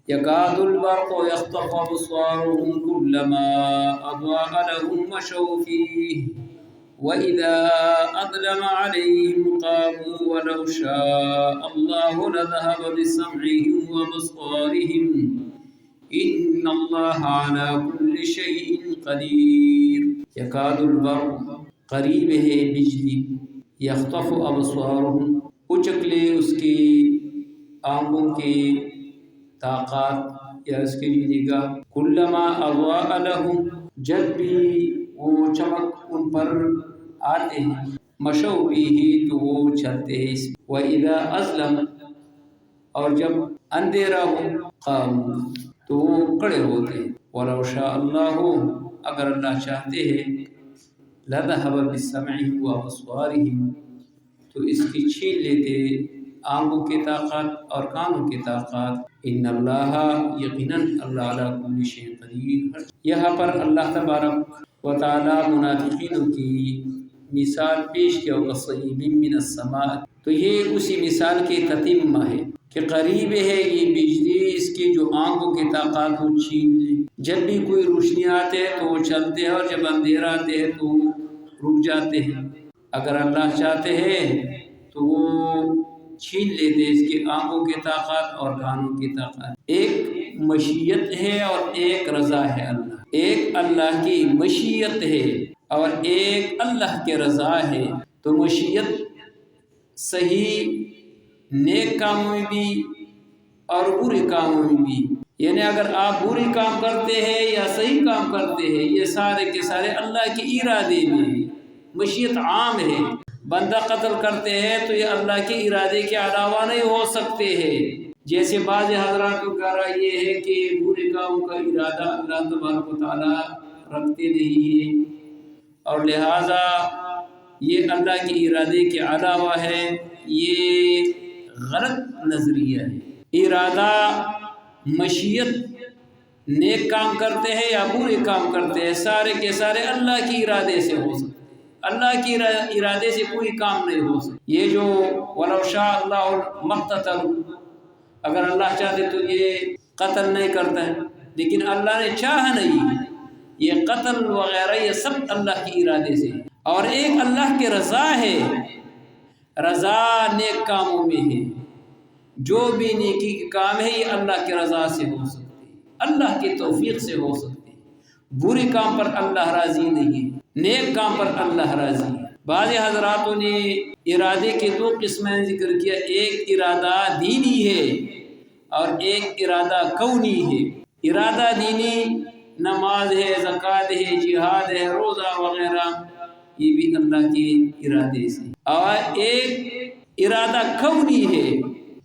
يكاد البرق يخطف أبصارهم كلما أضاء لهم مشوا فيه وإذا أظلم عليهم قاموا ولو شاء الله لذهب بسمعهم وبصارهم إن الله على كل شيء قدير. يكاد البرق قریب ہے بجلی، یخطف ابصارهم اچک لے اس کی آنکھوں کی طاقت یا اس کی نگاہ، کلما اضاء لهم جب بھی وہ چمک ان پر آتے ہیں، مشوا فیہ تو وہ چلتے ہیں اس، وَإِذَا أَظْلَمَ اور جب اندھیرا ہو، قاموا تو وہ کھڑے ہوتے ہیں، وَلَوْ شَاءَ اللَّهُ اگر اللہ چاہتے ہیں، لَذَهَبَ بِسَمْعِهِمْ وَأَبْصَارِهِمْ تو اس کی چھین لیتے آنکھوں کی طاقت اور کانوں کی طاقت، ان اللہ یقیناً اللہ علی کل شیء قدیر. یہاں پر اللہ تبارک و تعالی منافقینوں کی مثال پیش کیا، وَقَصَيِّبٍ مِّنَ السَّمَاءِ تو یہ اسی مثال کی تتمہ ہے کہ قریب ہے یہ بجلی، اس کی جو آنکھوں کی طاقت وہ چھین لے، جب بھی کوئی روشنی آتے ہے تو وہ چلتے ہیں اور جب اندھیرا آتے ہیں تو رک جاتے ہیں. اگر اللہ چاہتے ہیں تو وہ چھین لیتے اس کی آنکھوں کی طاقت اور کانوں کی طاقت. ایک مشیت ہے اور ایک رضا ہے. ایک اللہ کی مشیت ہے اور ایک اللہ کے رضا ہے. تو مشیت صحیح نیک کاموں میں بھی اور برے کاموں میں بھی، یعنی اگر آپ برے کام کرتے ہیں یا صحیح کام کرتے ہیں یہ سارے کے سارے اللہ کے ارادے میں ہیں. مشیت عام ہے. بندہ قتل کرتے ہیں تو یہ اللہ کے ارادے کے علاوہ نہیں ہو سکتے ہیں. جیسے بعض حضرات کا رائے یہ ہے کہ برے کاموں کا ارادہ اللہ تبارک و تعالی رکھتے نہیں ہیں اور لہذا یہ اللہ کے ارادے کے علاوہ ہے. یہ غلط نظریہ ہے. ارادہ مشیت نیک کام کرتے ہیں یا برے کام کرتے ہیں سارے کے سارے اللہ کے ارادے سے ہو سکتے ہیں. اللہ کے ارادے سے کوئی کام نہیں ہو سکتا. یہ جو وَلَوْ شَاءَ اللَّهُ مَا اقْتَتَلُوا اگر اللہ چاہتے تو یہ قتل نہیں کرتا ہے، لیکن اللہ نے چاہا نہیں. یہ قتل وغیرہ یہ سب اللہ کے ارادے سے ہے. اور ایک اللہ کے رضا ہے. رضا نیک کاموں میں ہے. جو بھی نیکی کے کام ہے یہ اللہ کے رضا سے ہو سکتے ہیں، اللہ کے توفیق سے ہو سکتے ہیں. برے کام پر اللہ راضی نہیں ہے، نیک کام پر اللہ راضی ہے. بعض حضراتوں نے ارادے کے دو قسمیں ذکر کیا، ایک ارادہ دینی ہے اور ایک ارادہ کونی ہے. ارادہ دینی نماز ہے، زکوٰۃ ہے، جہاد ہے، روزہ وغیرہ یہ بھی اللہ کے ارادے سے. اور ایک ارادہ کونی ہے،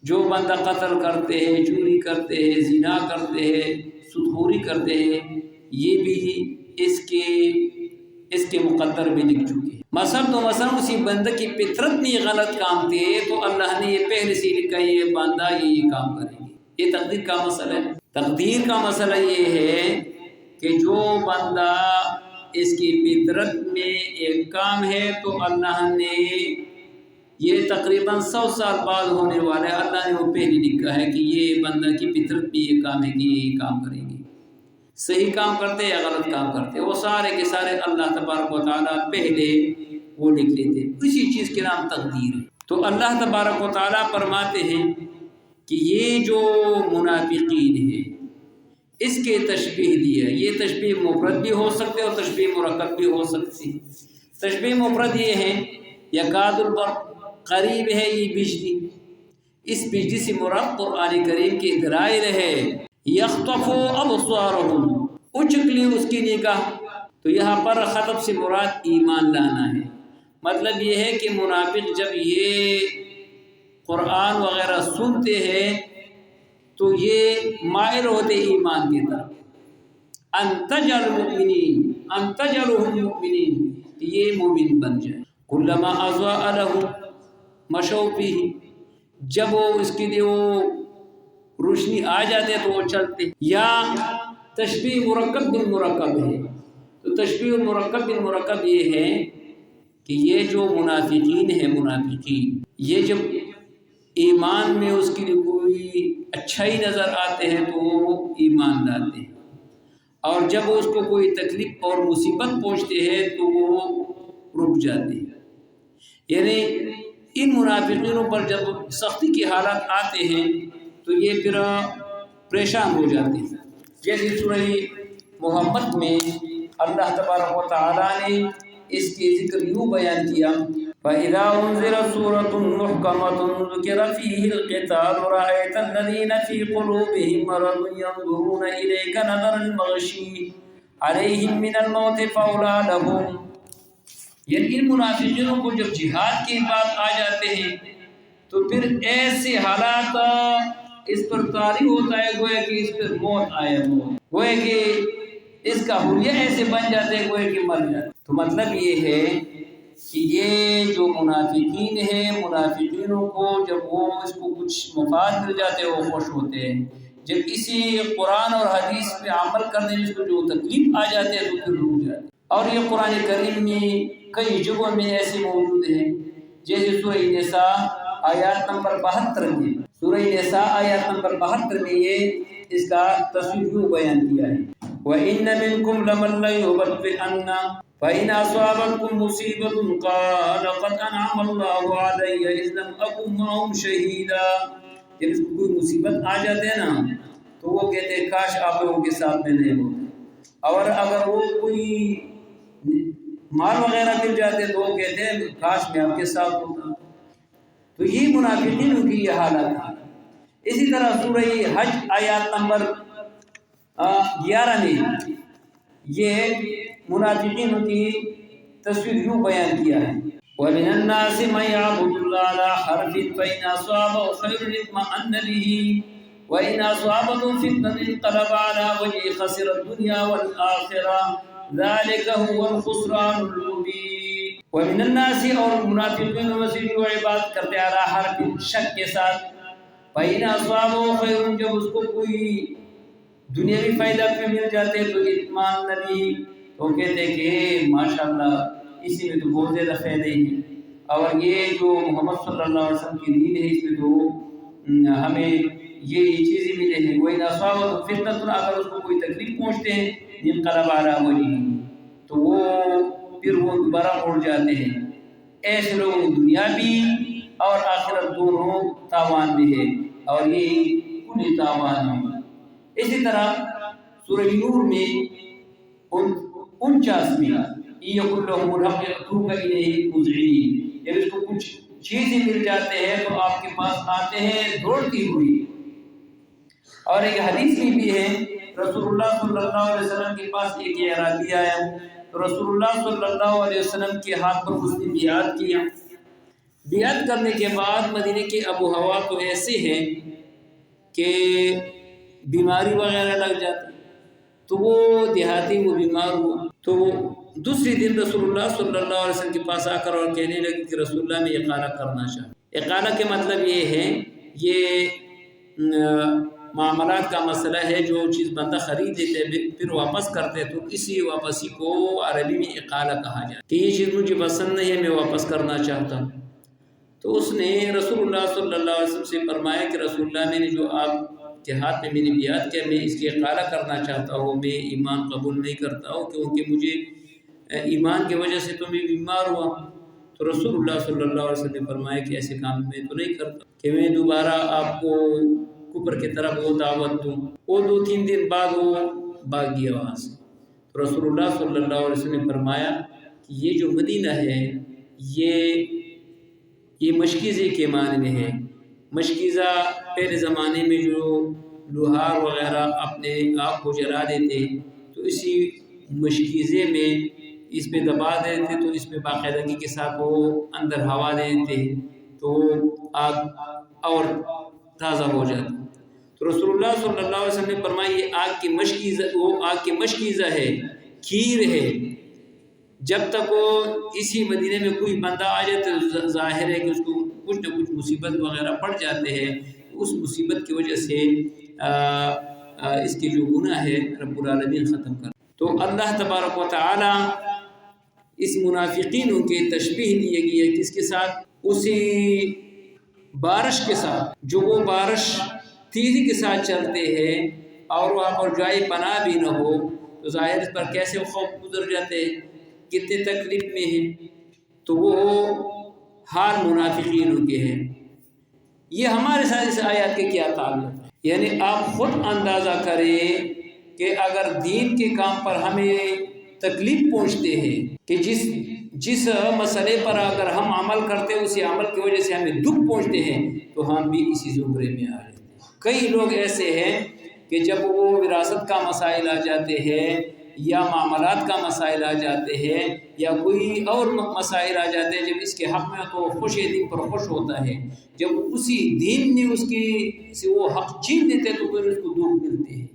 جو بندہ قتل کرتے ہیں، چوری کرتے ہیں، زنا کرتے ہیں، سودخوری کرتے ہیں، یہ بھی اس کے مقدر میں لکھ چکے ہیں. مثلا اسی بندہ کی فطرت میں غلط کام تھے تو اللہ نے یہ پہلے سے لکھا یہ بندہ یہ کام کریں گے. یہ تقدیر کا مسئلہ ہے. تقدیر کا مسئلہ یہ ہے کہ جو بندہ اس کی فطرت میں ایک کام ہے تو اللہ نے یہ تقریباً 100 سال بعد ہونے والا ہے، اللہ نے وہ پہلے لکھا ہے کہ یہ بندہ کی فطرت میں یہ کام ہے کہ یہ کام کریں گے. صحیح کام کرتے یا غلط کام کرتے وہ سارے کے سارے اللہ تبارک و تعالیٰ پہلے وہ لکھ لیتے. اسی چیز کے نام تقدیر ہے. تو اللہ تبارک و تعالیٰ فرماتے ہیں کہ یہ جو منافقین ہیں اس کے تشبیہ دی ہے. یہ تشبیہ مفرد بھی ہو سکتے اور تشبیہ مرکب بھی ہو سکتی. تشبیہ مفرد یہ ہے یکاد البرق قریب ہے یہ بجلی. اس بجلی سے مراد قرآن کریم کے دلائل ہے. یخطف ابصارهم اچک لی اس کی نگاہ. تو یہاں پر خطب سے مراد ایمان لانا ہے. مطلب یہ ہے کہ منافق جب یہ قرآن وغیرہ سنتے ہیں تو یہ مائل ہوتے ایمان کی طرف. ان تجعلهم مؤمنین یہ مومن بن جائے. کلما اضاء لهم مشوا فیہ جب وہ اس کے لیے وہ روشنی آ جاتے تو وہ چلتے. یا تشبیہ مرکب بالمرکب ہے. تو تشبیہ مرکب بالمرکب یہ ہے کہ یہ جو منافقین ہیں، منافقین یہ جب ایمان میں اس کے لیے کوئی اچھائی نظر آتے ہیں تو وہ ایمان لاتے ہیں، اور جب اس کو کوئی تکلیف اور مصیبت پہنچتے ہیں تو وہ رک جاتے ہیں۔ یعنی ان منافقینوں پر جب سختی کے حالات آتے ہیں تو یہ پھر پریشان ہو جاتے ہیں۔ جیسے سورہ محمد میں اللہ تبارک و تعالیٰ نے اس کے ذکر یوں بیان کیا، فَإِذَا أُنزِلَتْ سُورَةٌ مُحْكَمَةٌ ذُكِرَ فِيهِ الْقِتَالُ رَأَيْتَ الَّذِينَ فِي قُلُوبِهِم مَّرَضٌ يَنظُرُونَ إِلَيْكَ نَظَرَ الْمَغْشِيِّ عَلَيْهِم مِّنَ الْمَوْتِ فَأَوْلَىٰ لَهُمْ۔ یعنی ان منافقینوں کو جب جہاد کی بات آ جاتے ہیں تو پھر ایسے حالات اس پر طاری ہوتا ہے گویا کہ اس پر موت آئے، گویا کہ اس کا حلیہ ایسے بن جاتے ہیں گویا کہ مر جاتے۔ تو مطلب یہ ہے کہ یہ جو منافقین ہیں، منافقینوں کو جب وہ اس کو کچھ مفاد مل جاتے ہیں وہ خوش ہوتے ہیں، جب کسی قرآن اور حدیث پہ عمل کرنے میں اس کو جو تکلیف آ جاتے ہیں تو پھر رک جاتے ہیں۔ اور یہ قرآن کریم میں کئی جگہوں میں ایسے موجود ہیں، جیسے سورہ نساء آیات نمبر 72 میں، سورہ نساء آیات نمبر 72 میں یہ اس کا تصویر یوں بیان کیا ہے، وَإِنَّ مِنْكُمْ لَمَن لَّيُبَطِّئَنَّ فَإِنْ أَصَابَتْكُمْ مُصِيبَةٌ قَالَ قَدْ أَنْعَمَ اللَّهُ عَلَيَّ إِذْ لَمْ أَكُن مَّعَهُمْ شَهِيدًا۔ جب اس کو کوئی مصیبت آ جاتے ہیں نا تو وہ کہتے ہیں کاش آپ لوگوں کے ساتھ میں نہیں ہوتا، اور اگر وہ کوئی مال وغیرہ مل جاتے تو وہ کہتے ہیں کاش میں آپ کے ساتھ ہوتا۔ تو یہ منافقینوں کی یہ حالت ہے۔ اسی طرح سورہ حج آیات نمبر 11 میں یہ منافقینوں کی تصویر یوں بیان کیا ہے، وَمِنَ النَّاسِ مَن يَعْبُدُ اللَّهَ عَلَىٰ حَرْفٍ فَإِنْ أَصَابَهُ خَيْرٌ اطْمَأَنَّ بِهِ وَإِنْ أَصَابَتْهُ فِتْنَةٌ انقَلَبَ عَلَىٰ وَجْهِهِ خَسِرَ الدُّنْيَا وَالْآخِرَةَ ذَلِكَ هُوَ الْخُسْرَانُ الْمُبِينُ۔ وَمِنَ النَّاسِ اور منافقین میں سے جو عبادت کرتے عَلَىٰ حَرْفٍ شک کے ساتھ، فَإِنْ أَصَابَهُ خَيْرٌ جب اس کو کوئی دنیاوی فائدہ پہ مل جاتے تو اطمئنَّ بِهِ تو کہتے ہیں کہ ماشاءاللہ اسی میں تو بہت زیادہ فائدے ہیں، اور یہ جو محمد صلی اللہ علیہ وسلم کی دین ہے اس میں تو ہمیں یہ چیزیں ملے ہیں۔ وَإِنْ أَصَابَتْهُ فِتْنَةٌ اگر اس کو کوئی تکلیف پہنچتے ہیں انقلب عَلَىٰ وَجْهِهِ تو وہ پھر وہ دوبارہ مڑ جاتے ہیں۔ ایسے لوگوں دنیا بھی اور آخرت دونوں تاوان میں ہے، اور یہ کل تاوان ہے۔ اسی طرح سورہ نور میں 49 میں يَقُلْ لَهُمُ الْحَقُّ يَأْتُوكَ إِلَيْهِ مُذْعِنِينَ، جب اس کو کچھ چیزیں مل جاتے ہیں تو آپ کے پاس آتے ہیں دوڑتی ہوئی۔ اور ایک حدیث میں بھی ہے رسول اللہ صلی اللہ علیہ وسلم کے پاس ایک اعرابی آیا تو رسول اللہ صلی اللہ علیہ وسلم کے ہاتھ پر اس نے بیعت کیا۔ بیعت کرنے کے بعد مدینے کے آب و ہوا تو ایسے ہیں کہ بیماری وغیرہ لگ جاتی، تو وہ دیہاتی وہ بیمار ہوا تو وہ دوسری دن رسول اللہ صلی اللہ علیہ وسلم کے پاس آ کر اور کہنے لگے کہ رسول اللہ میں اقالہ کرنا چاہتا۔ اقالہ کے مطلب یہ ہے، یہ معاملات کا مسئلہ ہے، جو چیز بندہ خرید لیتے پھر واپس کرتے تو اسی واپسی کو عربی میں اقالہ کہا جاتا کہ یہ چیز مجھے پسند نہیں ہے میں واپس کرنا چاہتا ہوں۔ تو اس نے رسول اللہ صلی اللہ علیہ وسلم سے فرمایا کہ رسول اللہ میں نے جو آپ کے ہاتھ میں نے بیعت کیا میں اس کی اقالہ کرنا چاہتا ہوں، میں ایمان قبول نہیں کرتا ہوں کیونکہ مجھے ایمان کی وجہ سے تو میں بیمار ہوا۔ تو رسول اللہ صلی اللہ علیہ وسلم نے فرمایا کہ ایسے کام میں تو نہیں کرتا کہ میں دوبارہ آپ کو کفر کی طرف وہ دعوت دوں۔ وہ 2-3 دن بعد وہ بھاگ گیا وہاں سے۔ تو رسول اللہ صلی اللہ علیہ وسلم نے فرمایا کہ یہ جو مدینہ ہے یہ مشکیزے کے معنی میں ہے۔ مشکیزہ پہلے زمانے میں جو لوہار وغیرہ اپنے آپ کو جلا دیتے تو اسی مشکیزے میں اس پہ دبا دیتے تو اس میں باقاعدگی کے ساتھ وہ اندر ہوا دیتے تو آگ اور تازہ ہو جاتی۔ تو رسول اللہ صلی اللہ علیہ وسلم نے فرمایا یہ آگ کی مشکیزہ، وہ آگ کی مشکیزہ ہے، کھیر ہے۔ جب تک وہ اسی مدینے میں کوئی بندہ آ جائے تو ظاہر ہے کہ اس کو کچھ نہ کچھ مصیبت وغیرہ پڑ جاتے ہیں، اس مصیبت کی وجہ سے اس کے جو گناہ ہے رب العالمین ختم کر۔ تو اللہ تبارک و تعالی اس منافقینوں کے تشبیہ دیے گئی ہے کس کے ساتھ؟ اسی بارش کے ساتھ، جو وہ بارش تیزی کے ساتھ چلتے ہیں اور وہاں پر جائے پناہ بھی نہ ہو تو ظاہر اس پر کیسے خوف گزر جاتے ہیں، کتنے تکلیف میں ہیں۔ تو وہ حال منافقین کے ہیں۔ یہ ہمارے ساتھ اس آیات کے کیا تعلق ہے؟ یعنی آپ خود اندازہ کریں کہ اگر دین کے کام پر ہمیں تکلیف پہنچتے ہیں کہ جس مسئلے پر اگر ہم عمل کرتے ہیں اسی عمل کی وجہ سے ہمیں دکھ پہنچتے ہیں تو ہم بھی اسی زمرے میں آ جاتے ہیں۔ کئی لوگ ایسے ہیں کہ جب وہ وراثت کا مسائل آ جاتے ہیں یا معاملات کا مسائل آ جاتے ہیں یا کوئی اور مسائل آ جاتے ہیں، جب اس کے حق میں تو خوش دین پر خوش ہوتا ہے، جب اسی دین نے اس کی سے وہ حق چھین دیتے تو پھر اس کو دکھ ملتے ہیں۔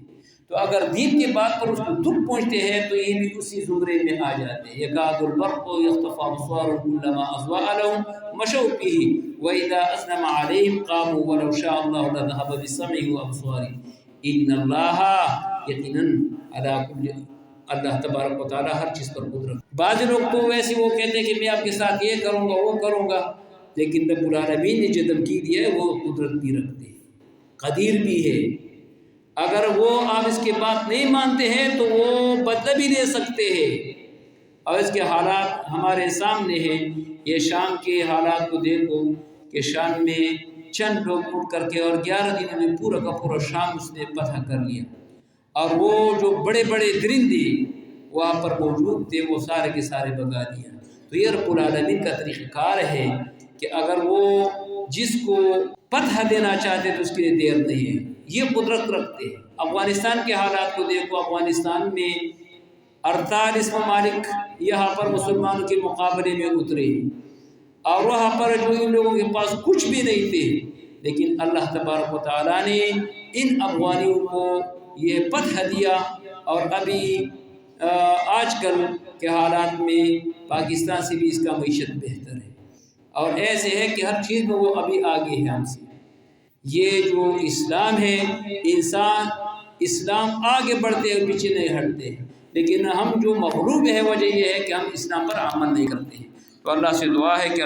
تو اگر دین کے بات پر اس کو دکھ پہنچتے ہیں تو یہ بھی اسی زمرے میں آ جاتے ہیں۔ یکاد البرق یخطف ابصارهم كلما اضاء لهم مشوا فيه واذا اظلم عليهم قاموا ولو شاء الله لذهب بسمعهم وابصارهم ان الله یقینا على كل، اللہ تبارک و تعالیٰ ہر چیز پر قدرت۔ بعض لوگ تو ویسے وہ کہتے ہیں کہ میں آپ کے ساتھ یہ کروں گا وہ کروں گا، لیکن رب العالمین نے جو دھمکی دی ہے وہ قدرت بھی رکھتے ہیں، قدیر بھی ہے۔ اگر وہ آپ اس کے بات نہیں مانتے ہیں تو وہ بدلہ بھی لے سکتے ہیں، اور اس کے حالات ہمارے سامنے ہیں۔ یہ شام کے حالات کو دیکھو کہ شام میں چند لوگ اٹھ کر کے اور 11 دنوں میں پورا کا پورا شام اس نے فتح کر لیا، اور وہ جو بڑے بڑے درندے وہاں پر موجود تھے وہ سارے کے سارے بگا دیا۔ تو یہ رب العالمین کا طریقہ کار ہے کہ اگر وہ جس کو فتح دینا چاہتے تو اس کے لیے دیر نہیں ہے، یہ قدرت رکھتے ہیں۔ افغانستان کے حالات کو دیکھو، افغانستان میں 48 ممالک یہاں پر مسلمانوں کے مقابلے میں اترے، اور وہاں پر جو ان لوگوں کے پاس کچھ بھی نہیں تھے، لیکن اللہ تبارک و تعالیٰ نے ان افغانیوں کو یہ فتح دیا، اور ابھی آج کل کے حالات میں پاکستان سے بھی اس کا معیشت بہتر ہے، اور ایسے ہے کہ ہر چیز میں وہ ابھی آگے ہے ہم سے۔ یہ جو اسلام ہے، اسلام آگے بڑھتے ہیں، پیچھے نہیں ہٹتے ہیں، لیکن ہم جو مغلوب ہے وجہ یہ ہے کہ ہم اسلام پر عمل نہیں کرتے ہیں۔ تو اللہ سے دعا ہے کہ